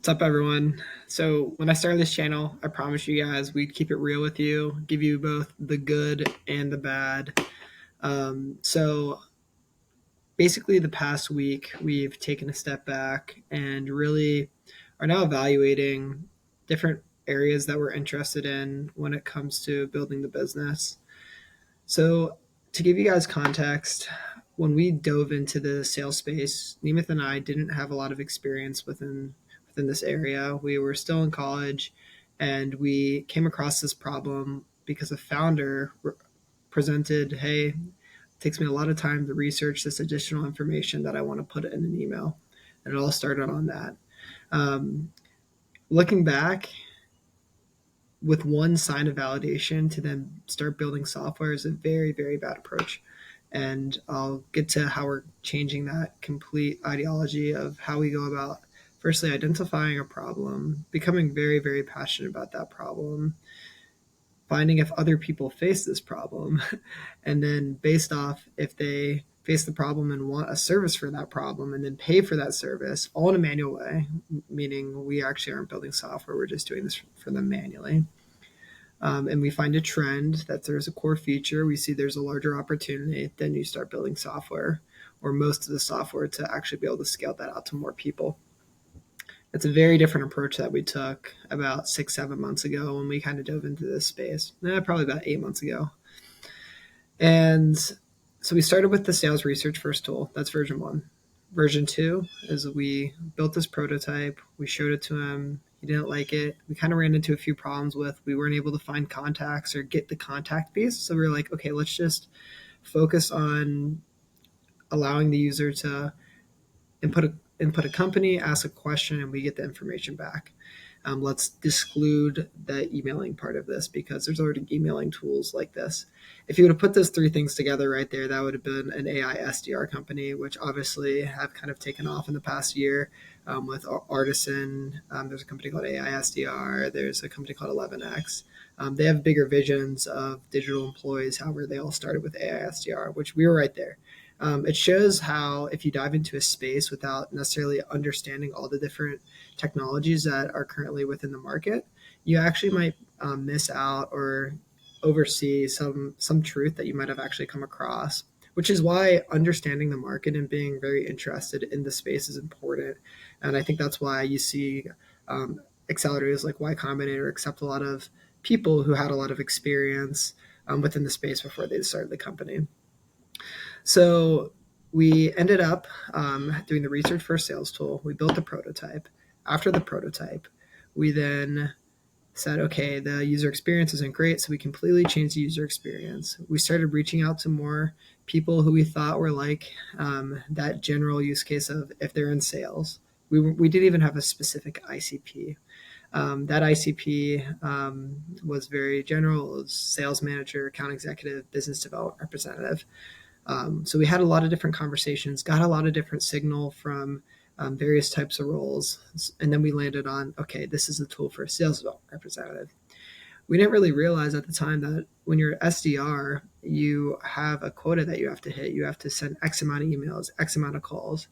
What's up, everyone? So, when I started this channel, I promised you guys we'd keep it real with you, give you both the good and the bad. So, basically, the past week, we've taken a step back and really are now evaluating different areas that we're interested in when it comes to building the business. So, to give you guys context, when we dove into the sales space, Nemeth and I didn't have a lot of experience within this area. We were still in college, and we came across this problem because a founder presented, "Hey, it takes me a lot of time to research this additional information that I want to put in an email," and it all started on that. Um, Looking back, with one sign of validation to then start building software is a very, very bad approach. And I'll get to how we're changing that complete ideology of how we go about firstly identifying a problem, becoming very, very passionate about that problem, finding if other people face this problem, and then based off if they face the problem and want a service for that problem and then pay for that service all in a manual way, meaning we actually aren't building software, we're just doing this for them manually. And we find a trend that there's a core feature, we see there's a larger opportunity, then you start building software or most of the software to actually be able to scale that out to more people. It's a very different approach that we took about 6, 7 months ago when we kind of dove into this space. Probably about 8 months ago. And so we started with the sales research first tool. That's version one. Version two is we built this prototype. We showed it to him. He didn't like it. We kind of ran into a few problems with we weren't able to find contacts or get the contact base. So we were like, okay, let's just focus on allowing the user to input a company, ask a question, and we get the information back. Let's exclude the emailing part of this because there's already emailing tools like this. If you would have put those three things together right there, that would have been an AI SDR company, which obviously have kind of taken off in the past year with Artisan. There's a company called AI SDR. There's a company called 11x. They have bigger visions of digital employees. However, they all started with AI SDR, which we were right there. It shows how if you dive into a space without necessarily understanding all the different technologies that are currently within the market, you actually might miss out or oversee some truth that you might have actually come across. Which is why understanding the market and being very interested in the space is important. And I think that's why you see accelerators like Y Combinator accept a lot of people who had a lot of experience within the space before they started the company. So we ended up doing the research for a sales tool. We built the prototype. After the prototype, we then said, okay, the user experience isn't great, so we completely changed the user experience. We started reaching out to more people who we thought were like that general use case of if they're in sales. We didn't even have a specific ICP. That ICP was very general. It was sales manager, account executive, business development representative. So we had a lot of different conversations, got a lot of different signal from various types of roles. And then we landed on, okay, this is a tool for a sales development representative. We didn't really realize at the time that when you're SDR, you have a quota that you have to hit. You have to send X amount of emails, X amount of calls.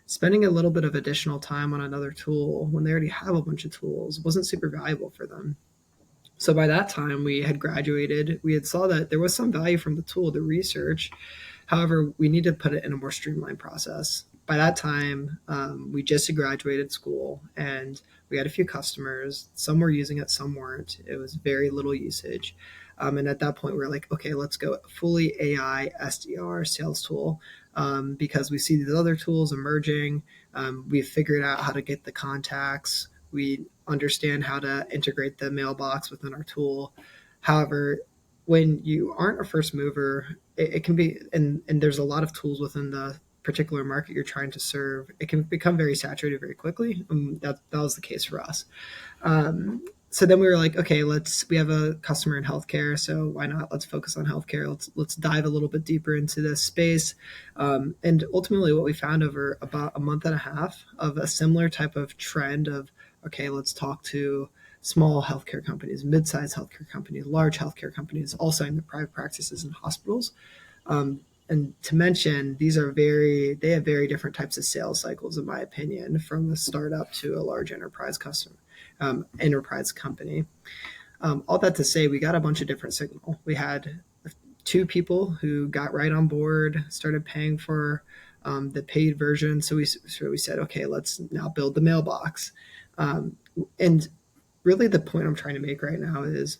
Spending a little bit of additional time on another tool when they already have a bunch of tools wasn't super valuable for them. So by that time, we had graduated. We had saw that there was some value from the tool, the research. However, we need to put it in a more streamlined process. By that time, we just had graduated school and we had a few customers. Some were using it, some weren't. It was very little usage. And at that point, we were like, okay, let's go fully AI SDR sales tool because we see these other tools emerging. We've figured out how to get the contacts. We understand how to integrate the mailbox within our tool. However, when you aren't a first mover, it can be, and there's a lot of tools within the particular market you're trying to serve. It can become very saturated very quickly. That was the case for us. So then we were like, okay, we have a customer in healthcare, so why not? Let's focus on healthcare. Let's dive a little bit deeper into this space. And ultimately, what we found over about a month and a half of a similar type of trend of, okay, let's talk to small healthcare companies, mid-sized healthcare companies, large healthcare companies, also in the private practices and hospitals. and to mention, they have very different types of sales cycles, in my opinion, from a startup to a large enterprise company. All that to say, we got a bunch of different signal. We had two people who got right on board, started paying for the paid version. So we said, okay, let's now build the mailbox. And really, the point I'm trying to make right now is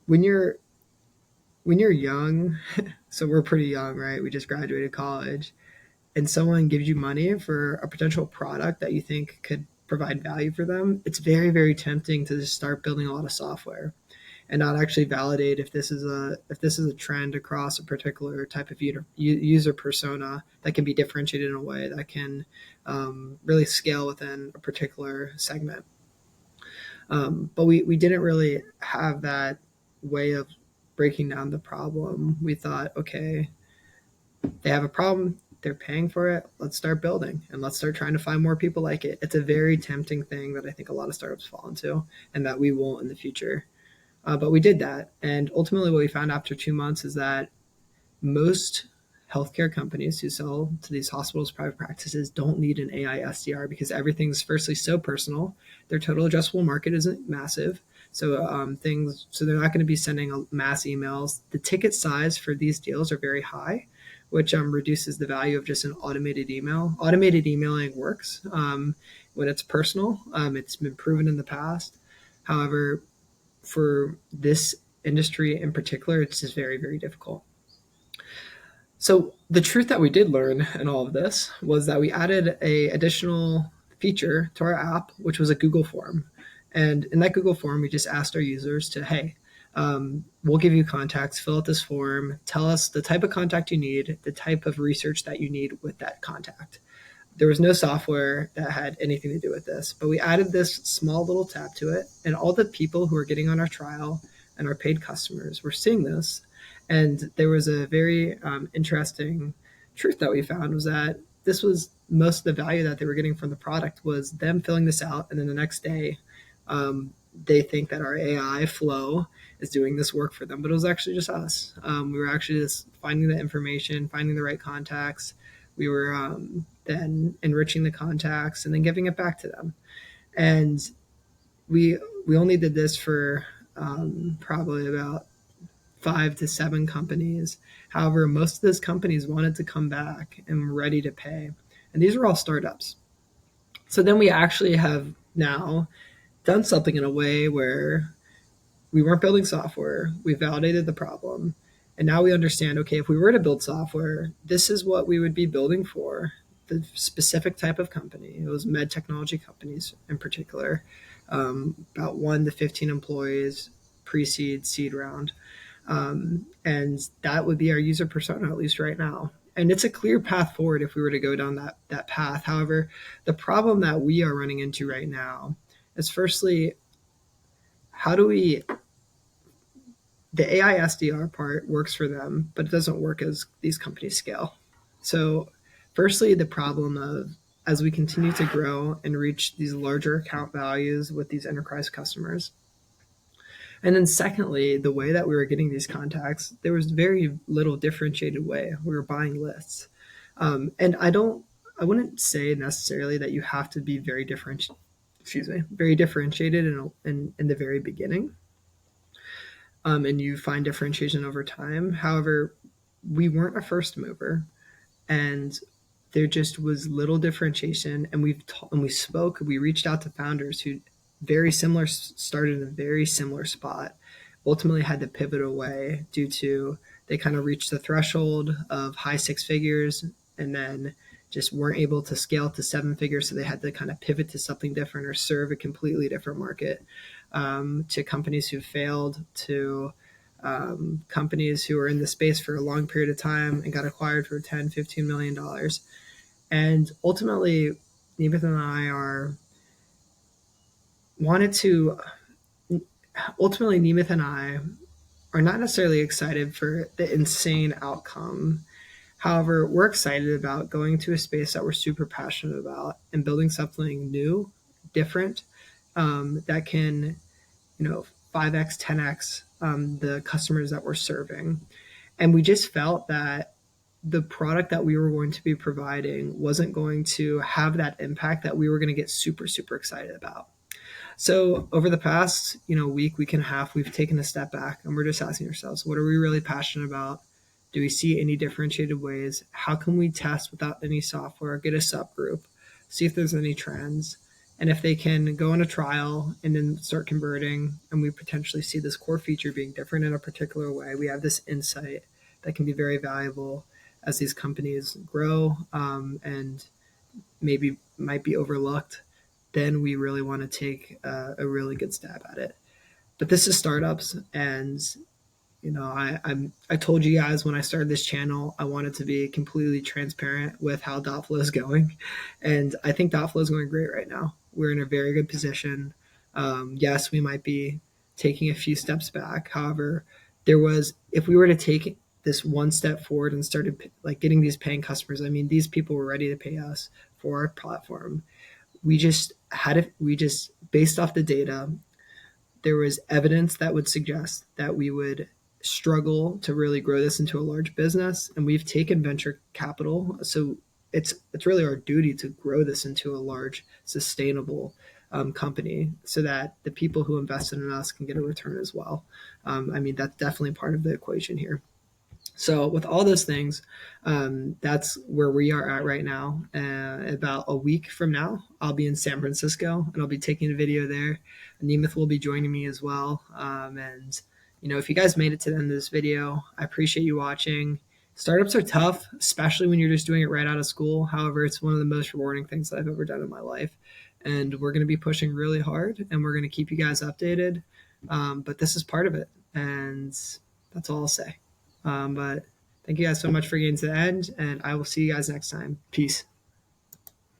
when you're young, so we're pretty young, right? We just graduated college, and someone gives you money for a potential product that you think could provide value for them. It's very, very tempting to just start building a lot of software and not actually validate if this is a trend across a particular type of user persona that can be differentiated in a way that can really scale within a particular segment. But we didn't really have that way of breaking down the problem. We thought, okay, they have a problem, they're paying for it, let's start building and let's start trying to find more people like it. It's a very tempting thing that I think a lot of startups fall into and that we won't in the future. But we did that. And ultimately, what we found after 2 months is that most healthcare companies who sell to these hospitals, private practices, don't need an AI SDR because everything's firstly so personal. Their total addressable market isn't massive. So they're not going to be sending mass emails. The ticket size for these deals are very high, which reduces the value of just an automated email. Automated emailing works when it's personal. It's been proven in the past. However, for this industry in particular, it's just very, very difficult. So the truth that we did learn in all of this was that we added a additional feature to our app, which was a Google form. And in that Google form, we just asked our users to, hey, we'll give you contacts, fill out this form, tell us the type of contact you need, the type of research that you need with that contact. There was no software that had anything to do with this, but we added this small little tab to it, and all the people who were getting on our trial and our paid customers were seeing this. And there was a very interesting truth that we found was that this was most of the value that they were getting from the product was them filling this out, and then the next day they think that our AI flow is doing this work for them, but it was actually just us. We were actually just finding the information, finding the right contacts. We were then enriching the contacts and then giving it back to them. And we only did this for probably about 5 to 7 companies. However, most of those companies wanted to come back and were ready to pay. And these were all startups. So then we actually have now done something in a way where we weren't building software, we validated the problem, and now we understand, okay, if we were to build software, this is what we would be building for the specific type of company. It was med technology companies in particular, about 1 to 15 employees, pre-seed, seed round. And that would be our user persona, at least right now. And it's a clear path forward if we were to go down that path. However, the problem that we are running into right now is firstly, how do we the AI SDR part works for them, but it doesn't work as these companies scale. So, firstly, the problem of as we continue to grow and reach these larger account values with these enterprise customers. And then, secondly, the way that we were getting these contacts, there was very little differentiated way. We were buying lists. And I wouldn't say necessarily that you have to be very very differentiated in the very beginning. And you find differentiation over time. However, we weren't a first mover, and there just was little differentiation. And we reached out to founders who started in a very similar spot, ultimately had to pivot away due to they kind of reached the threshold of high 6 figures and then just weren't able to scale to 7 figures. So they had to kind of pivot to something different or serve a completely different market, to companies who failed, to companies who were in the space for a long period of time and got acquired for $10-15 million. And ultimately, Nemeth and I are not necessarily excited for the insane outcome. However, we're excited about going to a space that we're super passionate about and building something new, different, that can, 5x, 10x the customers that we're serving. And we just felt that the product that we were going to be providing wasn't going to have that impact that we were going to get super, super excited about. So over the past, week and a half, we've taken a step back and we're just asking ourselves, what are we really passionate about? Do we see any differentiated ways? How can we test without any software, get a subgroup, see if there's any trends? And if they can go on a trial and then start converting, and we potentially see this core feature being different in a particular way, we have this insight that can be very valuable as these companies grow, and maybe might be overlooked, then we really want to take a really good stab at it. But this is startups, and I told you guys when I started this channel, I wanted to be completely transparent with how Dotflow is going, and I think Dotflow is going great right now. We're in a very good position. Yes, we might be taking a few steps back. However, if we were to take this one step forward and started like getting these paying customers, I mean, these people were ready to pay us for our platform. We just based off the data, there was evidence that would suggest that we would struggle to really grow this into a large business, and we've taken venture capital, so it's really our duty to grow this into a large sustainable company so that the people who invested in us can get a return as well. I mean, that's definitely part of the equation here. So with all those things, that's where we are at right now. About a week from now, I'll be in San Francisco and I'll be taking a video there. Nemeth will be joining me as well. And if you guys made it to the end of this video, I appreciate you watching. Startups are tough, especially when you're just doing it right out of school. However, it's one of the most rewarding things that I've ever done in my life. And we're going to be pushing really hard and we're going to keep you guys updated. But this is part of it. And that's all I'll say. But thank you guys so much for getting to the end, and I will see you guys next time. Peace.